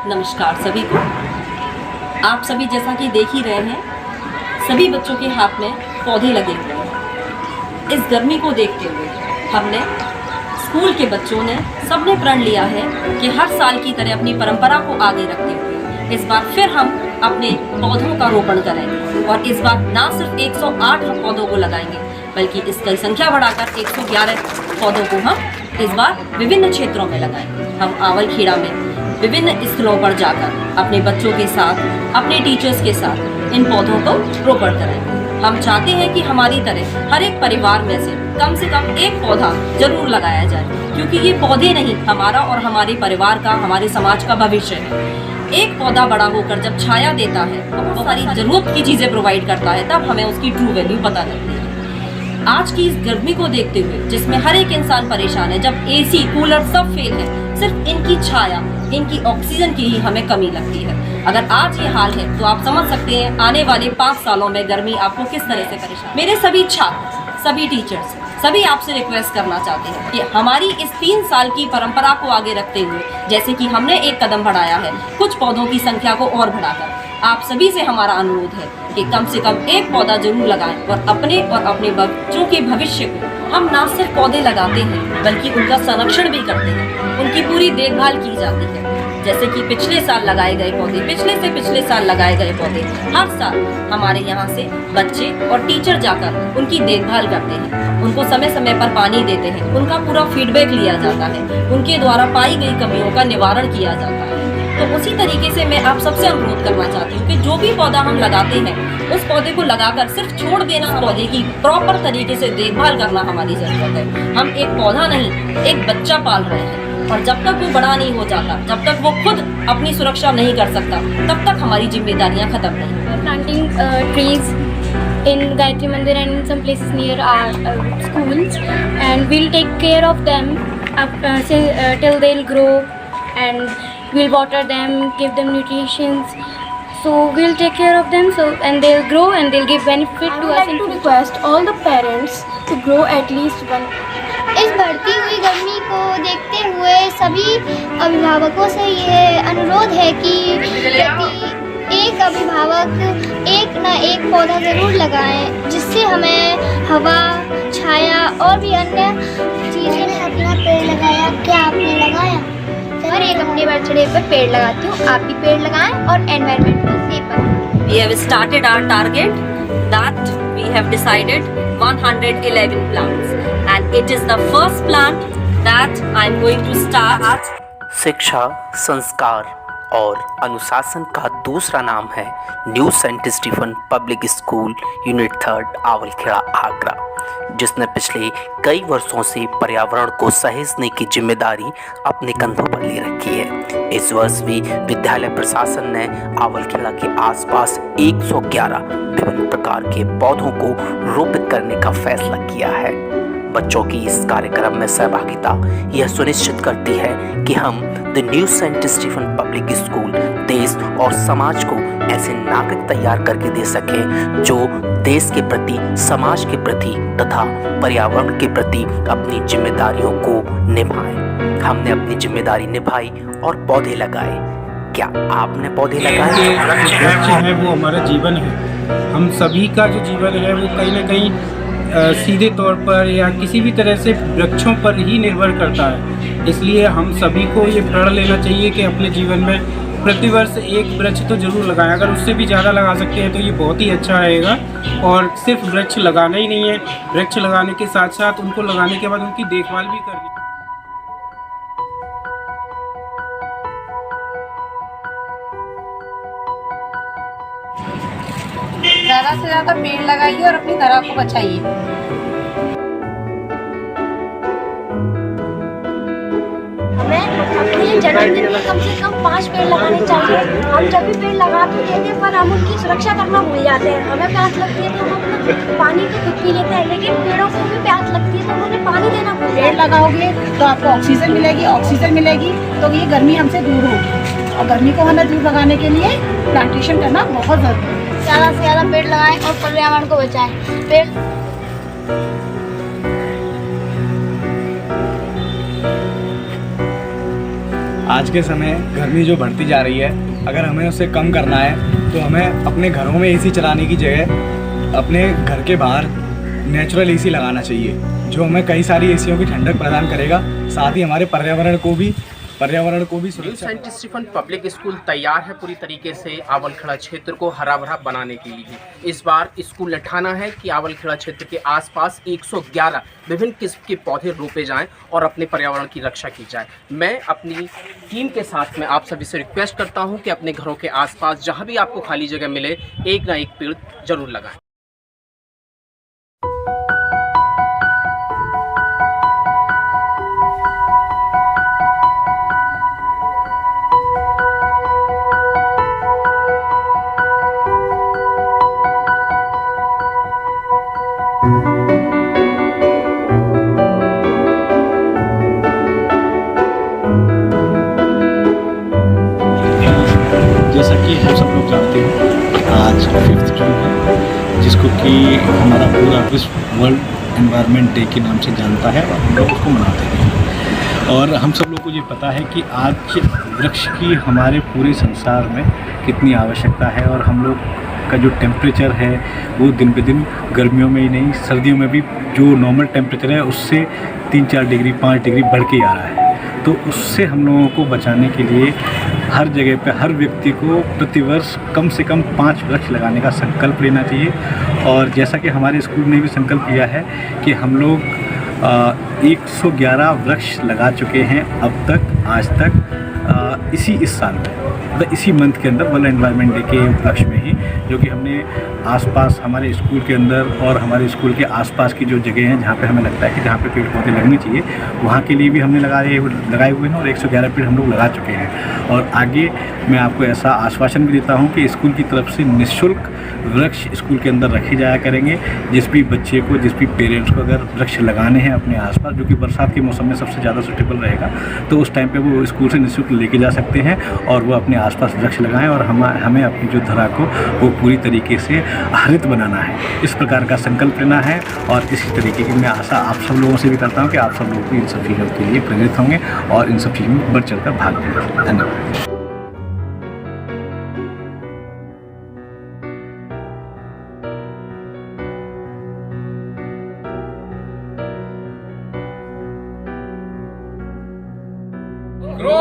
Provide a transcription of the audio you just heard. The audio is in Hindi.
नमस्कार सभी को। आप सभी जैसा कि देख ही रहे हैं, सभी बच्चों के हाथ में पौधे लगे हुए हैं। इस गर्मी को देखते हुए हमने स्कूल के बच्चों ने सबने प्रण लिया है कि हर साल की तरह अपनी परंपरा को आगे रखते हुए इस बार फिर हम अपने पौधों का रोपण करेंगे। और इस बार ना सिर्फ 108 हम पौधों को लगाएंगे, बल्कि इसकी संख्या बढ़ाकर 111 पौधों को हम इस बार विभिन्न क्षेत्रों में लगाएंगे। हम आवलखेड़ा में विभिन्न स्थलों पर जाकर अपने बच्चों के साथ, अपने टीचर्स के साथ इन पौधों को रोपण करेंगे। हम चाहते हैं कि हमारी तरह हर एक परिवार में से कम एक पौधा जरूर लगाया जाए, क्योंकि ये पौधे नहीं, हमारा और हमारे परिवार का, हमारे समाज का भविष्य है। एक पौधा बड़ा होकर जब छाया देता है, बहुत सारी जरूरत की चीजें प्रोवाइड करता है, तब हमें उसकी ट्रू वैल्यू पता लगती है। आज की इस गर्मी को देखते हुए जिसमें हर एक इंसान परेशान है, जब एसी कूलर सब फेल है, सिर्फ इनकी छाया, इनकी ऑक्सीजन की ही हमें कमी लगती है। अगर आज ये हाल है तो आप समझ सकते हैं आने वाले 5 सालों में गर्मी आपको किस तरह से परेशान। मेरे सभी छात्र, सभी टीचर्स, सभी आपसे रिक्वेस्ट करना चाहते हैं कि हमारी इस 3 साल की परंपरा को आगे रखते हुए, जैसे कि हमने एक कदम बढ़ाया है कुछ पौधों की संख्या को और बढ़ाकर, आप सभी से हमारा अनुरोध है कि कम से कम एक पौधा जरूर लगाएं और अपने बच्चों के भविष्य को हम ना सिर्फ पौधे लगाते हैं बल्कि उनका संरक्षण भी करते हैं, उनकी पूरी देखभाल की जाती है। जैसे कि पिछले साल लगाए गए पौधे, पिछले साल लगाए गए पौधे, हर साल हमारे यहाँ से बच्चे और टीचर जाकर उनकी देखभाल करते हैं, उनको समय समय पर पानी देते हैं, उनका पूरा फीडबैक लिया जाता है, उनके द्वारा पाई गई कमियों का निवारण किया जाता है। तो उसी तरीके से मैं आप सबसे अनुरोध करना चाहती हूँ कि जो भी पौधा हम लगाते हैं, उस पौधे को लगाकर सिर्फ छोड़ देना, पौधे की प्रॉपर तरीके से देखभाल करना हमारी जरूरत है। हम एक पौधा नहीं, एक बच्चा पाल रहे हैं, और जब तक वो बड़ा नहीं हो जाता, जब तक वो खुद अपनी सुरक्षा नहीं कर सकता, तब तक हमारी जिम्मेदारियां खत्म नहीं। Planting trees in Gayatri Mandir and in some places near our schools, and we'll take care of them till they'll grow, and we'll water them, give them nutrition. So we'll take care of them, and they'll grow and they'll give benefit to us. I would like to request all the parents to grow at least one. इस बढ़ती हुई गर्मी को देखते हुए सभी अभिभावकों से यह अनुरोध है कि प्रति एक अभिभावक एक न एक पौधा ज़रूर लगाएं, जिससे हमें हवा, छाया और भी अन्य चीज़ें। अपना पेड़ लगाया, क्या आपने लगाया? हर एक अपने बर्थडे पर पेड़ लगाती हूँ, आप भी पेड़ लगाएं और एनवायरनमेंट को सेव करें। We have started our target that we have decided 111 plants, and it is the first plant that I am going to start. शिक्षा, संस्कार और अनुशासन का दूसरा नाम है new Saint Stephen public school unit 3 Awalkheda Agra, जिसने पिछले कई वर्षों से पर्यावरण को सहेजने की जिम्मेदारी अपने कंधों पर ले रखी है। इस वर्ष भी विद्यालय प्रशासन ने आवलखेड़ा के आसपास 111 विभिन्न प्रकार के पौधों को रोपित करने का फैसला किया है। बच्चों की इस कार्यक्रम में सहभागिता यह सुनिश्चित करती है कि हम the New Saint Stephen public School देश और समाज को ऐसे नागरिक तैयार करके दे सकें जो देश के प्रति, समाज के प्रति तथा पर्यावरण के प्रति अपनी जिम्मेदारियों को निभाएं। हमने अपनी जिम्मेदारी निभाई और पौधे लगाए। क्या आपने पौधे लगाए? वृक्ष है वो हमारा जीवन है। हम सभी का जो जीवन है वो कहीं न कहीं सीधे तौर पर या किसी भी तरह से वृक्षों पर ही निर्भर करता है। इसलिए हम सभी को ये प्रण लेना चाहिए कि अपने जीवन में प्रतिवर्ष एक वृक्ष तो जरूर लगाएं। अगर उससे भी ज़्यादा लगा सकते हैं तो ये बहुत ही अच्छा रहेगा। और सिर्फ वृक्ष लगाना ही नहीं है, वृक्ष लगाने के साथ साथ उनको लगाने के बाद उनकी देखभाल भी करनी। ज़्यादा से ज़्यादा पेड़ लगाइए और अपनी धरा को बचाइए। हमें अपने जन्मदिन में कम से कम 5 पेड़ लगाने चाहिए। हम जब भी पेड़ लगा तो देते हैं, पर हम उनकी सुरक्षा करना भूल जाते हैं। हमें प्यास लगती है तो हम अपना पानी तो खुद पी लेते हैं, लेकिन पेड़ों को भी प्यास लगती है तो उन्हें पानी देना भूल जाते हैं। पेड़ लगाओगे तो आपको ऑक्सीजन मिलेगी तो ये गर्मी हमसे दूर होगी, और गर्मी को हमें दूर लगाने के लिए प्लांटेशन करना बहुत ज़रूरी है। ज़्यादा से ज़्यादा पेड़ लगाएं और पर्यावरण को बचाएं। पेड़ आज के समय गर्मी जो बढ़ती जा रही है, अगर हमें उसे कम करना है तो हमें अपने घरों में एसी चलाने की जगह अपने घर के बाहर नेचुरल एसी लगाना चाहिए, जो हमें कई सारी एसियों की ठंडक प्रदान करेगा, साथ ही हमारे पर्यावरण को भी New Saint Stephen public School तैयार है पूरी तरीके से आवलखेड़ा क्षेत्र को हरा भरा बनाने के लिए। इस बार स्कूल ने ठाना है कि आवलखेड़ा क्षेत्र के आसपास 111 विभिन्न किस्म के पौधे रोपे जाएं और अपने पर्यावरण की रक्षा की जाए। मैं अपनी टीम के साथ में आप सभी से रिक्वेस्ट करता हूं कि अपने घरों के आसपास जहां भी आपको खाली जगह मिले, एक ना एक पेड़ जरूर लगाएं। जैसा कि हम सब लोग जानते हैं, आज 5 जून है, जिसको कि हमारा पूरा विश्व वर्ल्ड एनवायरनमेंट डे के नाम से जानता है और हम लोग उसको मनाते हैं। और हम सब लोग को ये पता है कि आज वृक्ष की हमारे पूरे संसार में कितनी आवश्यकता है, और हम लोग का जो टेम्परेचर है वो दिन पे दिन गर्मियों में ही नहीं, सर्दियों में भी जो नॉर्मल टेम्परेचर है उससे 3-4 डिग्री 5 डिग्री बढ़ के आ रहा है। तो उससे हम लोगों को बचाने के लिए हर जगह पे हर व्यक्ति को प्रतिवर्ष कम से कम 5 वृक्ष लगाने का संकल्प लेना चाहिए। और जैसा कि हमारे स्कूल ने भी संकल्प लिया है कि हम लोग 111 वृक्ष लगा चुके हैं अब तक, आज तक, इस साल में, मतलब इसी मंथ के अंदर, वर्ल्ड एनवायरनमेंट डे के उपलक्ष्य में ही, जो कि हमने आसपास हमारे स्कूल के अंदर और हमारे स्कूल के आसपास की जो जगह हैं जहाँ पे हमें लगता है कि जहाँ पे पेड़ पौधे लगने चाहिए, वहाँ के लिए भी हमने लगाए हुए हैं और 111 पेड़ हम लोग लगा चुके हैं। और आगे मैं आपको ऐसा आश्वासन भी देता हूँ कि स्कूल की तरफ से निःशुल्क वृक्ष स्कूल के अंदर रखे जाया करेंगे। जिस भी बच्चे को, जिस भी पेरेंट्स को अगर वृक्ष लगाने हैं अपने आसपास, जो कि बरसात के मौसम में सबसे ज़्यादा सूटेबल रहेगा, तो उस टाइम पे वो स्कूल से निःशुल्क लेके जा सकते हैं और वो अपने आसपास वृक्ष लगाएं। और हमें अपनी जो धरा को वो पूरी तरीके से हरित बनाना है, इस प्रकार का संकल्प लेना है। और इसी तरीके की मैं आशा आप सब लोगों से भी करता हूँ कि आप सब लोग भी इन सब चीज़ों के लिए प्रेरित होंगे और इन सब चीज़ों में बढ़ चढ़ कर भाग लेंगे। धन्यवाद। ग्रो